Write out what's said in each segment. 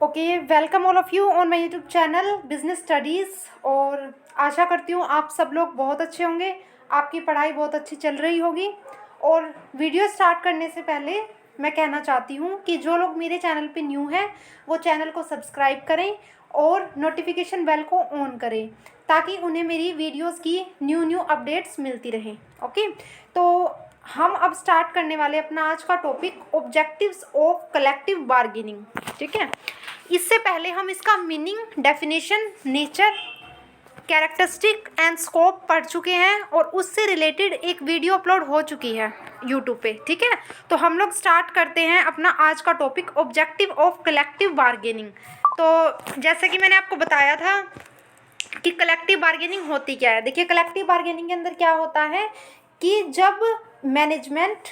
Okay, welcome all of you on my YouTube channel business studies. और आशा करती हूँ आप सब लोग बहुत अच्छे होंगे, आपकी पढ़ाई बहुत अच्छी चल रही होगी। और वीडियो स्टार्ट करने से पहले मैं कहना चाहती हूँ कि जो लोग मेरे चैनल पे न्यू हैं वो चैनल को सब्सक्राइब करें और नोटिफिकेशन बेल को ऑन करें ताकि उन्हें मेरी वीडियोस की न्यू अपडेट्स मिलती रहें। ओके, तो हम अब स्टार्ट करने वाले अपना आज का topic objectives of collective bargaining. ठीक है, इससे पहले हम इसका meaning, definition, nature, characteristic and scope पढ़ चुके हैं और उससे रिलेटेड एक वीडियो अपलोड हो चुकी है यूट्यूब पे। ठीक है, तो हम लोग स्टार्ट करते हैं अपना आज का topic objective of collective bargaining. तो जैसे कि मैंने आपको बताया था कि कलेक्टिव बार्गेनिंग होती क्या है। देखिए, कलेक्टिव बार्गेनिंग के अंदर क्या होता है कि जब मैनेजमेंट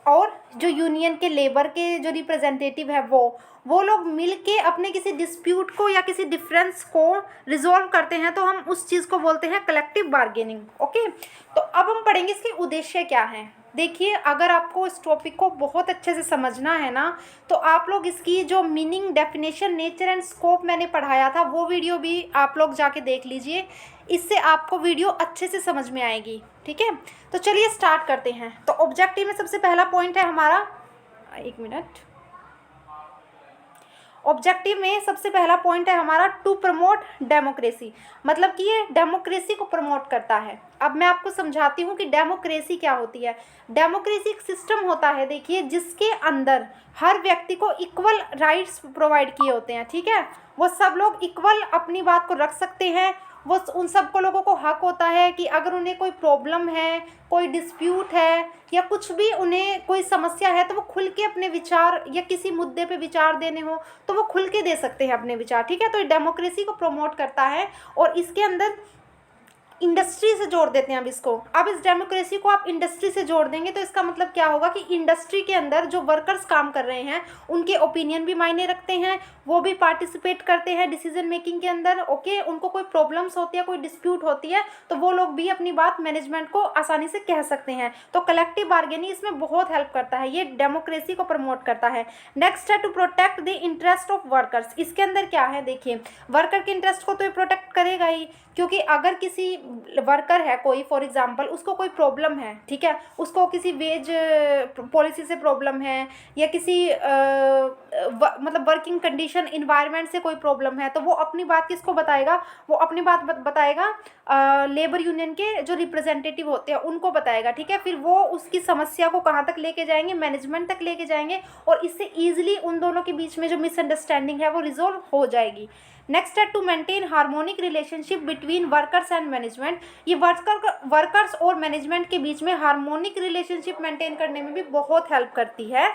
और जो यूनियन के लेबर के जो रिप्रेजेंटेटिव है वो लोग मिलके अपने किसी डिस्प्यूट को या किसी डिफरेंस को रिजॉल्व करते हैं तो हम उस चीज़ को बोलते हैं कलेक्टिव बार्गेनिंग। ओके, तो अब हम पढ़ेंगे इसके उद्देश्य क्या हैं। देखिए, अगर आपको इस टॉपिक को बहुत अच्छे से समझना है ना तो आप लोग इसकी जो meaning, definition, nature and scope मैंने पढ़ाया था वो वीडियो भी आप लोग जाके देख लीजिए, इससे आपको वीडियो अच्छे से समझ में आएगी। ठीक है, तो चलिए स्टार्ट करते हैं। तो ऑब्जेक्टिव में सबसे पहला पॉइंट है हमारा, एक मिनट, ऑब्जेक्टिव में सबसे पहला पॉइंट है हमारा टू प्रमोट डेमोक्रेसी। मतलब कि ये डेमोक्रेसी को प्रमोट करता है। अब मैं आपको समझाती हूँ कि डेमोक्रेसी क्या होती है। डेमोक्रेसी एक सिस्टम होता है, देखिए, जिसके अंदर हर व्यक्ति को इक्वल राइट्स प्रोवाइड किए होते हैं। ठीक है, वो सब लोग इक्वल अपनी बात को रख सकते हैं। वो उन सबको लोगों को हक होता है कि अगर उन्हें कोई प्रॉब्लम है, कोई डिस्प्यूट है या कुछ भी उन्हें कोई समस्या है तो वो खुल के अपने विचार या किसी मुद्दे पे विचार देने हो तो वो खुल के दे सकते हैं अपने विचार। ठीक है, तो ये डेमोक्रेसी को प्रमोट करता है। और इसके अंदर इंडस्ट्री से जोड़ देते हैं अब इसको। अब इस डेमोक्रेसी को आप इंडस्ट्री से जोड़ देंगे तो इसका मतलब क्या होगा कि इंडस्ट्री के अंदर जो वर्कर्स काम कर रहे हैं उनके ओपिनियन भी मायने रखते हैं, वो भी पार्टिसिपेट करते हैं डिसीजन मेकिंग के अंदर। ओके, उनको कोई प्रॉब्लम्स होती है, कोई डिस्प्यूट होती है तो वो लोग भी अपनी बात मैनेजमेंट को आसानी से कह सकते हैं। तो कलेक्टिव बार्गेनिंग इसमें बहुत हेल्प करता है, ये डेमोक्रेसी को प्रमोट करता है। नेक्स्ट है to protect the interest of workers. इसके अंदर क्या है, देखिए, वर्कर के इंटरेस्ट को तो ये प्रोटेक्ट करेगा ही, क्योंकि अगर किसी वर्कर है कोई, फॉर एग्जांपल उसको कोई प्रॉब्लम है, ठीक है, उसको किसी वेज पॉलिसी से प्रॉब्लम है या किसी मतलब वर्किंग कंडीशन, इन्वायरमेंट से कोई प्रॉब्लम है तो वो अपनी बात किसको बताएगा, वो अपनी बात बताएगा लेबर यूनियन के जो रिप्रेजेंटेटिव होते हैं उनको बताएगा। ठीक है, फिर वो उसकी समस्या को कहाँ तक लेके जाएंगे, मैनेजमेंट तक लेके जाएंगे और इससे ईजिली उन दोनों के बीच में जो मिसअंडरस्टैंडिंग है वो रिजोल्व हो जाएगी। नेक्स्ट है to maintain harmonic relationship between workers and management. ये वर्कर्स और मैनेजमेंट के बीच में हार्मोनिक रिलेशनशिप मेंटेन करने में भी बहुत हेल्प करती है।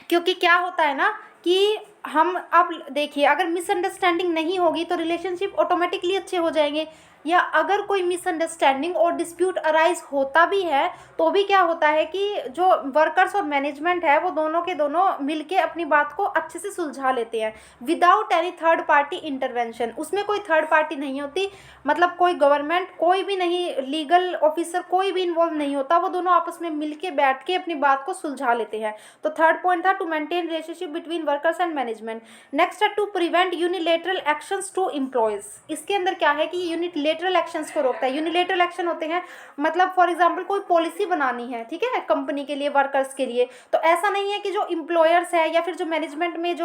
क्योंकि क्या होता है ना कि हम, अब देखिए, अगर मिसअंडरस्टैंडिंग नहीं होगी तो रिलेशनशिप ऑटोमेटिकली अच्छे हो जाएंगे। या अगर कोई मिसअंडरस्टैंडिंग और डिस्प्यूट अराइज होता भी है तो भी क्या होता है कि जो वर्कर्स और मैनेजमेंट है वो दोनों के दोनों मिलके अपनी बात को अच्छे से सुलझा लेते हैं without any third party intervention. उसमें कोई थर्ड पार्टी नहीं होती, मतलब कोई गवर्नमेंट, कोई भी नहीं, लीगल ऑफिसर कोई भी इन्वॉल्व नहीं होता, वो दोनों आपस में मिलके बैठ के अपनी बात को सुलझा लेते हैं। तो थर्ड पॉइंट था to maintain relationship between workers and management. Next है to prevent unilateral actions to employees. इसके अंदर क्या है कि यूनिलेटरल एक्शंस को रोकता है। यूनिलेटरल एक्शन होते हैं, मतलब फॉर एग्जांपल कोई पॉलिसी बनानी है, ठीक है, कंपनी के लिए, वर्कर्स के लिए, तो ऐसा नहीं है कि जो एम्प्लॉयर्स है या फिर जो मैनेजमेंट में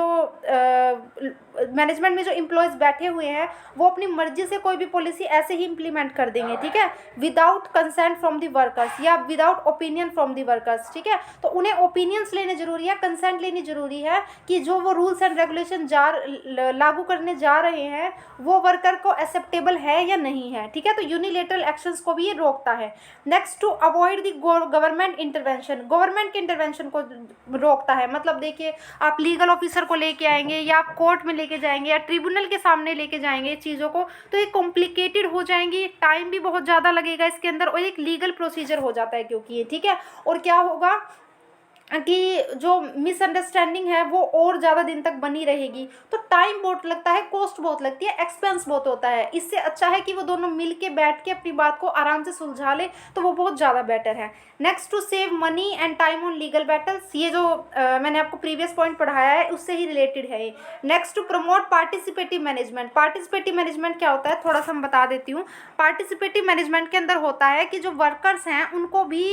जो एम्प्लॉयज बैठे हुए हैं वो अपनी मर्जी से कोई भी पॉलिसी ऐसे ही इंप्लीमेंट कर देंगे, ठीक है, without consent from the workers या without opinion from the workers. ठीक है, तो उन्हें ओपिनियंस लेने जरूरी है, कंसेंट लेनी जरूरी है कि जो वो रूल्स एंड रेगुलेशन लागू करने जा रहे हैं वो वर्कर को एक्सेप्टेबल है या नहीं है। ठीक है, तो यूनिलेटरल एक्शंस को भी ये रोकता है। Next, to avoid the government intervention. Government के इंटरवेंशन को रोकता है। मतलब देखिए, आप लीगल ऑफिसर को लेके आएंगे या आप कोर्ट में लेके जाएंगे या ट्रिब्यूनल के सामने लेके जाएंगे चीज़ों को तो ये कॉम्प्लिकेटेड हो जाएंगी, टाइम भी बहुत ज़्यादा लगेगा इसके अंदर और एक लीगल प्रोसीजर हो जाता है क्योंकि ये, ठीक है, और क्या होगा कि जो मिसअंडरस्टैंडिंग है वो और ज़्यादा दिन तक बनी रहेगी, तो टाइम बहुत लगता है, कॉस्ट बहुत लगती है, एक्सपेंस बहुत होता है। इससे अच्छा है कि वो दोनों मिल के बैठ के अपनी बात को आराम से सुलझा ले, तो वो बहुत ज़्यादा बेटर है। Next, to save money and time on legal battles, ये जो मैंने आपको प्रीवियस पॉइंट पढ़ाया है उससे ही रिलेटेड है ये। Next, to promote participative management. Participative management क्या होता है, थोड़ा सा मैं बता देती हूँ। पार्टिसिपेटिव मैनेजमेंट के अंदर होता है कि जो वर्कर्स हैं उनको भी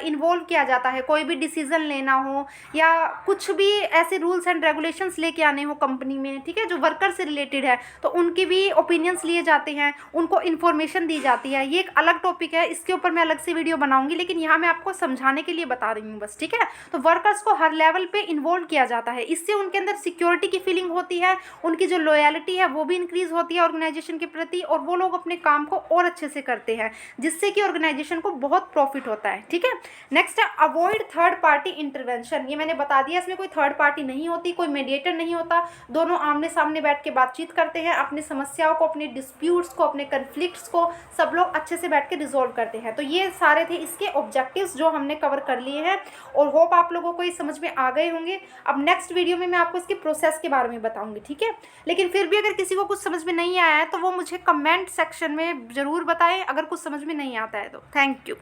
इन्वॉल्व किया जाता है, कोई भी डिसीजन लेना हो या कुछ भी ऐसे रूल्स एंड रेगुलेशंस लेके आने हो कंपनी में, ठीक है, जो वर्कर से रिलेटेड है, तो उनके भी ओपिनियंस लिए जाते हैं, उनको इन्फॉर्मेशन दी जाती है। ये एक अलग टॉपिक है, इसके ऊपर मैं अलग से वीडियो बनाऊंगी, लेकिन यहाँ मैं आपको समझाने के लिए बता रही हूँ बस, ठीक है। तो वर्कर्स को हर लेवल पे इन्वॉल्व किया जाता है, इससे उनके अंदर सिक्योरिटी की फीलिंग होती है, उनकी जो लॉयल्टी है वो भी इंक्रीज होती है ऑर्गेनाइजेशन के प्रति, और वो लोग अपने काम को और अच्छे से करते हैं, जिससे कि ऑर्गेनाइजेशन को बहुत प्रॉफिट होता है, ठीक है। नेक्स्ट है अवॉइड थर्ड पार्टी इंटरवेंशन। ये मैंने बता दिया, इसमें कोई थर्ड पार्टी नहीं होती, कोई मीडिएटर नहीं होता, दोनों आमने सामने बैठ के बातचीत करते हैं, अपनी समस्याओं को, अपने डिस्प्यूट्स को, अपने कन्फ्लिक्ट्स को सब लोग अच्छे से बैठ के रिजोल्व करते हैं। तो ये सारे थे इसके ऑब्जेक्टिव्स जो हमने कवर कर लिए हैं, और होप आप लोगों को ये समझ में आ गए होंगे। अब नेक्स्ट वीडियो में मैं आपको इसकी प्रोसेस के बारे में बताऊंगी, ठीक है। लेकिन फिर भी अगर किसी को कुछ समझ में नहीं आया है तो वो मुझे कमेंट सेक्शन में ज़रूर बताएं, अगर कुछ समझ में नहीं आता है तो। Thank you.